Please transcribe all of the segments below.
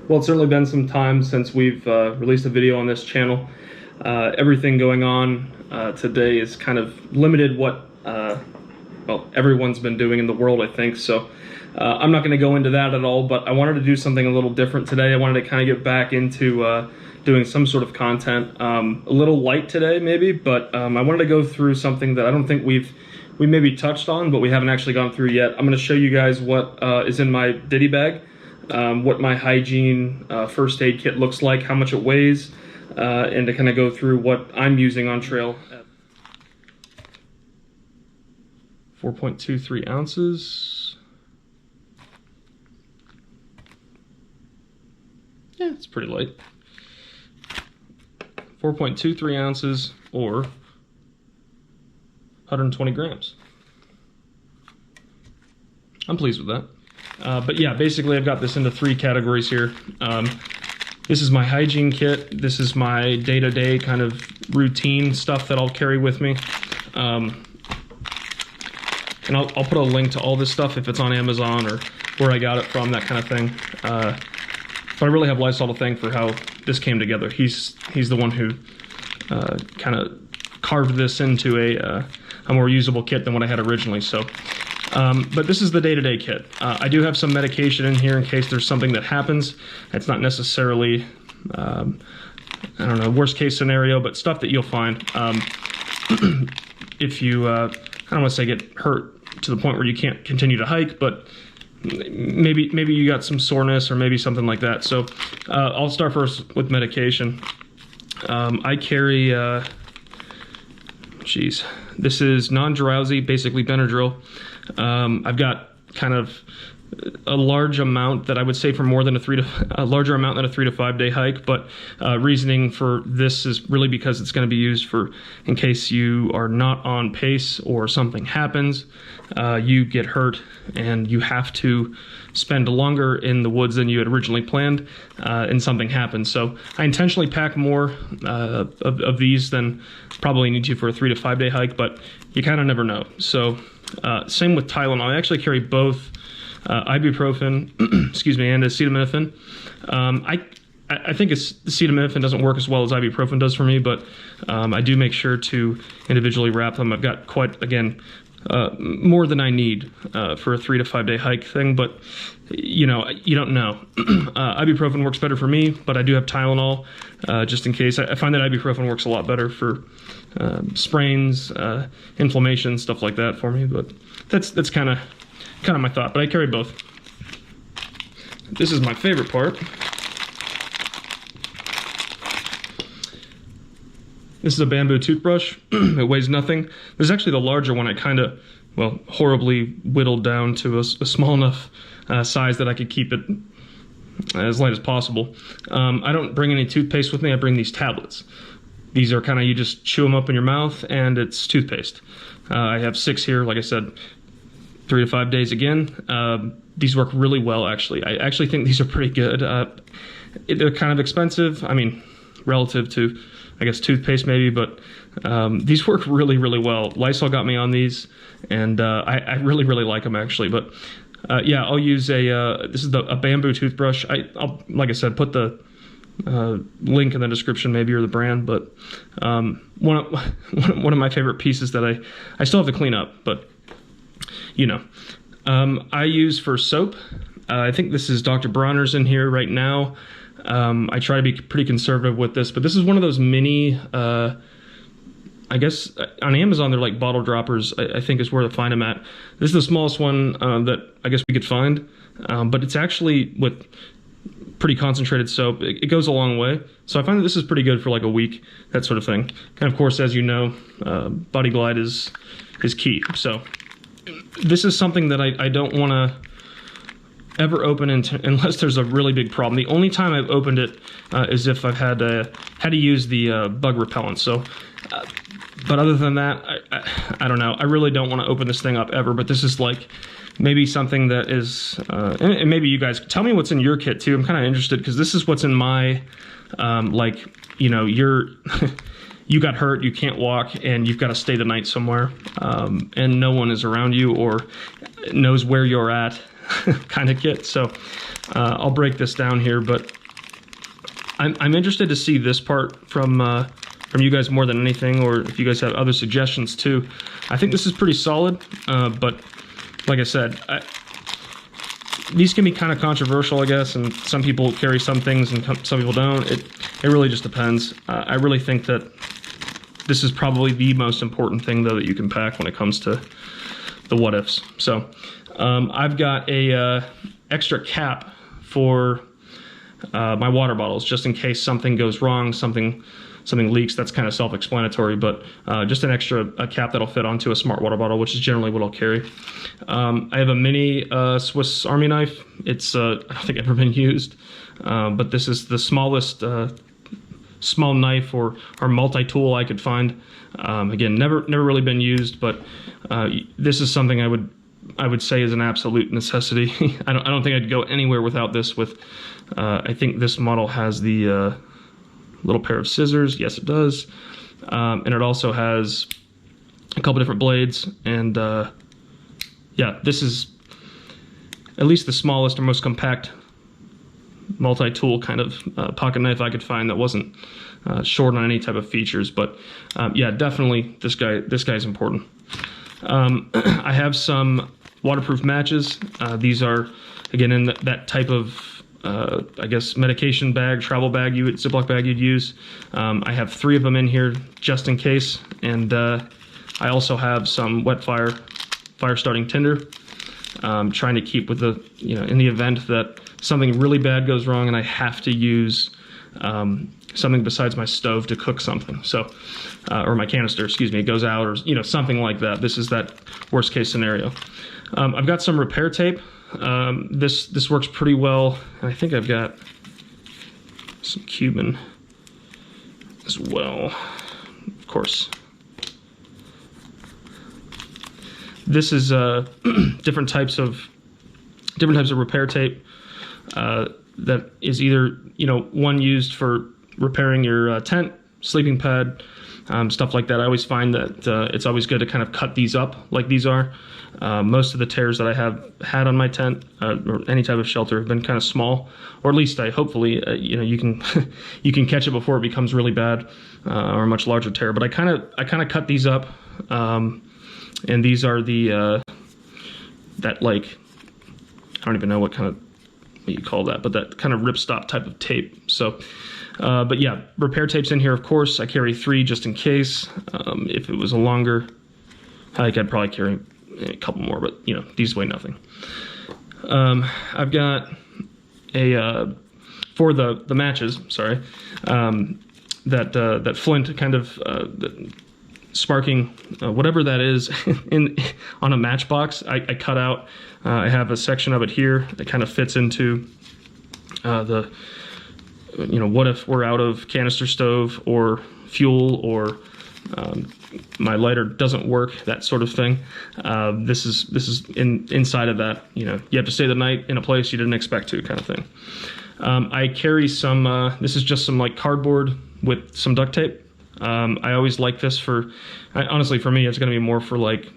Well, it's certainly been some time since we've released a video on this channel. Everything going on today is kind of limited what well, everyone's been doing in the world, I think. So I'm not going to go into that at all, but I wanted to do something a little different today. I wanted to kind of get back into doing some sort of content. A little light today, maybe, but I wanted to go through something that I don't think we maybe touched on, but we haven't actually gone through yet. I'm going to show you guys what is in my ditty bag. What my Hygiene first aid kit looks like, how much it weighs, and to kind of go through what I'm using on trail. 4.23 ounces. Yeah, it's pretty light. 4.23 ounces or 120 grams. I'm pleased with that. But yeah, basically I've got this into 3 categories here. This is my Hygiene kit. This is my day-to-day kind of routine stuff that I'll carry with me. And I'll put a link to all this stuff if it's on Amazon or where I got it from, that kind of thing. But I really have Lysol to thank for how this came together. He's the one who kind of carved this into a more usable kit than what I had originally. So. But this is the day-to-day kit. I do have some medication in here in case there's something that happens. It's not necessarily, I don't know, worst case scenario, but stuff that you'll find if you, I don't want to say get hurt to the point where you can't continue to hike, but maybe you got some soreness or maybe something like that. So I'll start first with medication. I carry, this is non-drowsy, basically Benadryl. I've got kind of a large amount that I would say for more than a larger amount than a 3 to 5 day hike, but reasoning for this is really because it's going to be used for in case you are not on pace or something happens, you get hurt and you have to spend longer in the woods than you had originally planned, and something happens. So I intentionally pack more of these than probably need to for a 3 to 5 day hike, but you kind of never know. So same with Tylenol. I actually carry both ibuprofen, excuse me, and acetaminophen. I think acetaminophen doesn't work as well as ibuprofen does for me, but I do make sure to individually wrap them. I've got quite, again, more than I need for a 3 to 5 day hike thing, but you know, you don't know. Ibuprofen works better for me, but I do have Tylenol just in case. I find that ibuprofen works a lot better for sprains, inflammation, stuff like that for me, but that's kind of my thought, but I carry both. This is my favorite part. This is a bamboo toothbrush. It weighs nothing. This is actually the larger one. I kind of, well, horribly whittled down to a small enough size that I could keep it as light as possible. I don't bring any toothpaste with me. I bring these tablets. These are kind of, you just chew them up in your mouth and it's toothpaste. I have 6 here, like I said, 3 to 5 days again. These work really well, actually. I actually think these are pretty good. They're kind of expensive. I mean, relative to, I guess, toothpaste maybe, but these work really, really well. Lysol got me on these, and I really, really like them, actually. But yeah, I'll use this is a bamboo toothbrush. I'll, like I said, put the link in the description maybe, or the brand, but one of my favorite pieces that I still have to clean up, but you know, I use for soap. I think this is Dr. Bronner's in here right now. I try to be pretty conservative with this, but this is one of those mini, I guess on Amazon they're like bottle droppers, I think is where to find them at. This is the smallest one that I guess we could find, but it's actually with pretty concentrated soap. It goes a long way. So I find that this is pretty good for like a week, that sort of thing. And of course, as you know, Body Glide is key. So this is something that I don't want to ever open unless there's a really big problem. The only time I've opened it is if I've had to use the bug repellent. So, but other than that, I don't know. I really don't want to open this thing up ever. But this is like maybe something that is, and maybe you guys tell me what's in your kit too. I'm kind of interested because this is what's in my, like, you know, you got hurt, you can't walk, and you've got to stay the night somewhere, and no one is around you or knows where you're at. Kind of kit. So I'll break this down here, but I'm interested to see this part from you guys more than anything, or if you guys have other suggestions too. I think this is pretty solid, but like I said, these can be kind of controversial, I guess, and some people carry some things and some people don't. It really just depends. I really think that this is probably the most important thing, though, that you can pack when it comes to the what ifs. So I've got a extra cap for my water bottles, just in case something goes wrong, something leaks. That's kind of self-explanatory, but just an extra cap that'll fit onto a smart water bottle, which is generally what I'll carry. I have a mini Swiss Army knife. It's I don't think ever been used, but this is the smallest small knife or multi-tool I could find. Again, never really been used, but this is something I would say is an absolute necessity. I don't think I'd go anywhere without this. I think this model has the little pair of scissors. Yes, it does. And it also has a couple different blades. And yeah, this is at least the smallest or most compact multi-tool kind of pocket knife I could find that wasn't short on any type of features. But yeah, definitely this guy's important. I have some waterproof matches. These are, again, in that type of I guess medication bag, travel bag, Ziploc bag you'd use. I have 3 of them in here just in case, and I also have some wet fire starting tinder. Trying to keep with the, in the event that something really bad goes wrong and I have to use something besides my stove to cook something. So, or my canister, excuse me, goes out, or something like that. This is that worst case scenario. I've got some repair tape. This works pretty well, and I think I've got some Cuban as well, of course. This is different types of repair tape that is either one used for repairing your tent, sleeping pad, stuff like that. I always find that it's always good to kind of cut these up like these are. Most of the tears that I have had on my tent or any type of shelter have been kind of small, or at least hopefully you can you can catch it before it becomes really bad or a much larger tear. But I kind of cut these up, and these are the that, like, I don't even know what you call that, but that kind of ripstop type of tape. So. But yeah, repair tape's in here, of course. I carry 3 just in case. If it was a longer hike, I'd probably carry a couple more, but these weigh nothing. I've got a for the matches, sorry, that flint kind of sparking whatever that is on a matchbox. I cut out. I have a section of it here that kind of fits into the. What if we're out of canister stove or fuel, or my lighter doesn't work, that sort of thing. This is inside of that. You have to stay the night in a place you didn't expect to, kind of thing. I carry some. This is just some like cardboard with some duct tape. I always like this honestly, for me, it's going to be more for like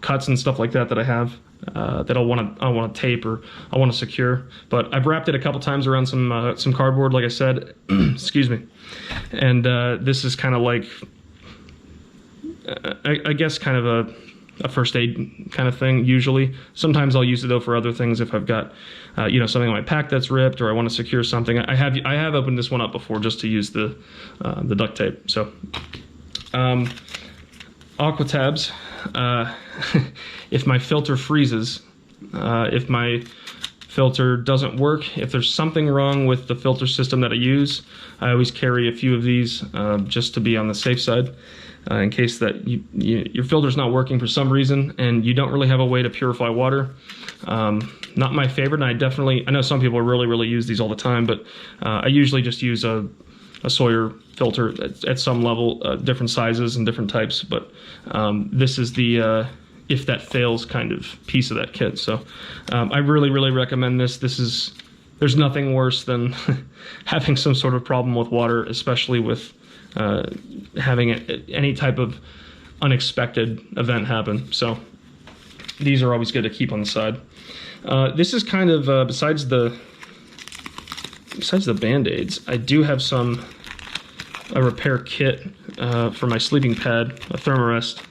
cuts and stuff like that I have. That I want to tape or I want to secure, but I've wrapped it a couple times around some cardboard, like I said. Excuse me. And this is kind of like, I guess, kind of a first aid kind of thing. Usually, sometimes I'll use it though for other things if I've got something in my pack that's ripped, or I want to secure something. I have opened this one up before just to use the duct tape. So aqua tabs. If my filter freezes, if my filter doesn't work, if there's something wrong with the filter system that I use, I always carry a few of these just to be on the safe side, in case that your filter's not working for some reason and you don't really have a way to purify water. Not my favorite, and I know some people really use these all the time, but I usually just use a Sawyer filter at some level, different sizes and different types, but this is the if that fails kind of piece of that kit. So I really recommend this. There's nothing worse than having some sort of problem with water, especially with having any type of unexpected event happen. So these are always good to keep on the side. This is kind of, besides the besides the Band-Aids, I do have a repair kit for my sleeping pad, a Thermarest.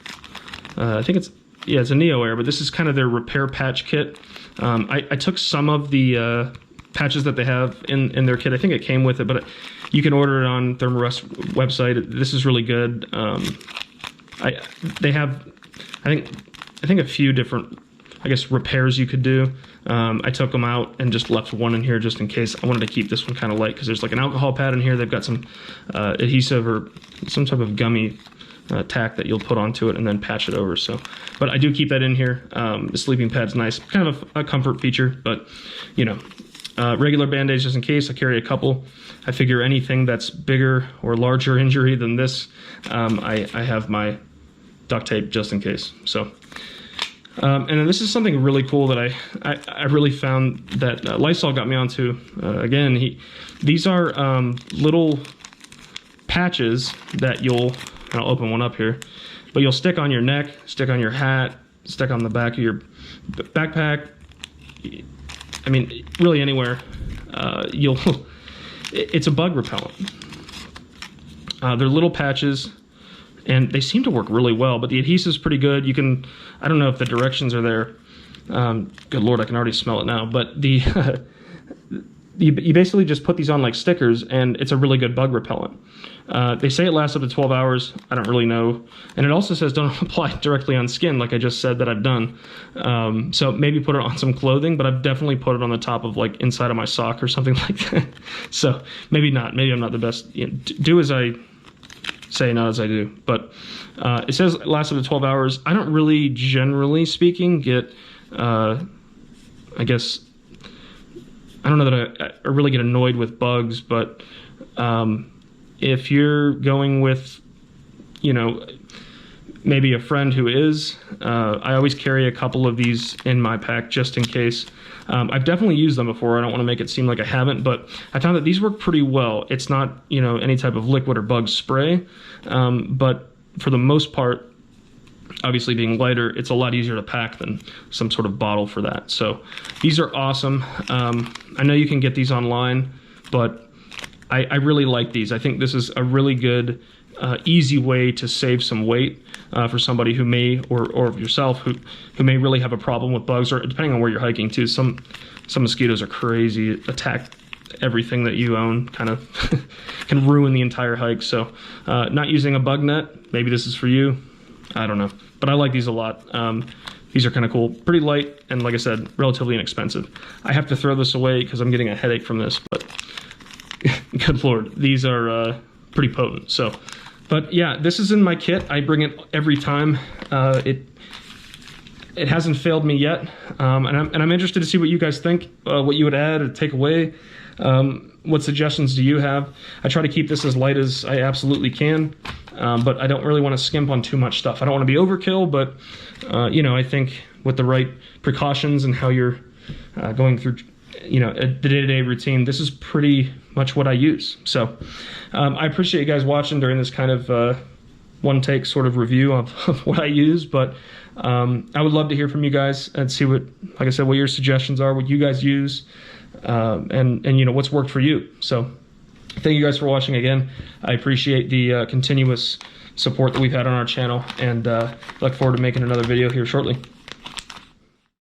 I think it's a Neo Air, but this is kind of their repair patch kit. I took some of the patches that they have in their kit. I think it came with it, but you can order it on Thermarest website. This is really good. They have, I think a few different, I guess, repairs you could do. I took them out and just left one in here just in case. I wanted to keep this one kind of light because there's like an alcohol pad in here. They've got some adhesive or some type of gummy tack that you'll put onto it and then patch it over. So, but I do keep that in here. The sleeping pad's nice, kind of a comfort feature, but you know, regular Band-Aids just in case. I carry a couple. I figure anything that's bigger or larger injury than this, I have my duct tape just in case. So, and then this is something really cool that I really found that Lysol got me onto. Again, these are little patches that I'll open one up here, but you'll stick on your neck, stick on your hat, stick on the back of your backpack. I mean, really anywhere. It's a bug repellent. They're little patches, and they seem to work really well, but the adhesive's pretty good. I don't know if the directions are there. Good Lord, I can already smell it now, but you basically just put these on like stickers, and it's a really good bug repellent. They say it lasts up to 12 hours. I don't really know. And it also says don't apply directly on skin, like I just said that I've done. So maybe put it on some clothing, but I've definitely put it on the top of like inside of my sock or something like that. So maybe not. Maybe I'm not the best. Do as I say, not as I do. But it says it lasts up to 12 hours. I don't really, generally speaking, get, I guess, I don't know that I really get annoyed with bugs, but if you're going with, maybe a friend who is, I always carry a couple of these in my pack just in case. I've definitely used them before. I don't want to make it seem like I haven't, but I found that these work pretty well. It's not, any type of liquid or bug spray, but for the most part, obviously being lighter, it's a lot easier to pack than some sort of bottle for that. So these are awesome. I know you can get these online, but I really like these. I think this is a really good, easy way to save some weight for somebody who may, or yourself, who may really have a problem with bugs, or depending on where you're hiking too. Some mosquitoes are crazy, attack everything that you own, kind of can ruin the entire hike. So not using a bug net, maybe this is for you. I don't know, but I like these a lot. These are kind of cool, pretty light, and like I said, relatively inexpensive. I have to throw this away because I'm getting a headache from this, but good Lord, these are pretty potent. So, but yeah, this is in my kit. I bring it every time. It hasn't failed me yet, and I'm interested to see what you guys think, what you would add or take away. What suggestions do you have? I try to keep this as light as I absolutely can, but I don't really want to skimp on too much stuff. I don't want to be overkill, but I think with the right precautions and how you're going through, the day-to-day routine, this is pretty much what I use. So I appreciate you guys watching during this kind of one-take sort of review of what I use, but I would love to hear from you guys and see what your suggestions are, what you guys use, and what's worked for you. So thank you guys for watching again. I appreciate the continuous support that we've had on our channel, and look forward to making another video here shortly.